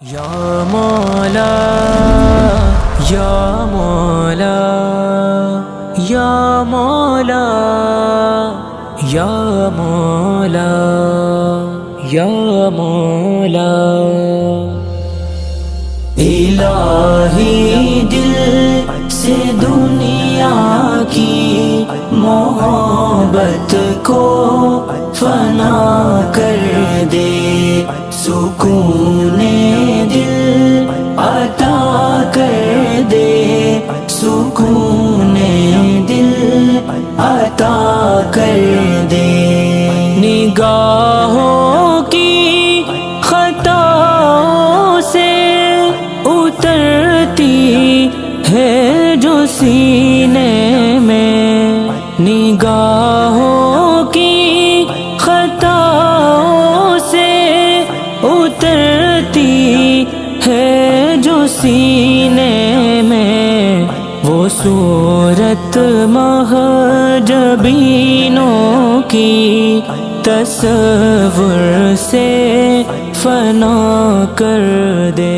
یا مولا یا مولا یا مولا یا مولا یا مولا الہی دل سے دنیا کی محبت کو فنا کر دے، سکون دل عطا کر دے، سکون دل عطا کر دے۔ نگاہوں کی خطاؤں سے اترتی ہے جو سینے میں، نگاہوں کی خطاؤں سے اترتی ہے جو سینے میں، وہ صورت محجبینوں کی تصور سے فنا کر دے۔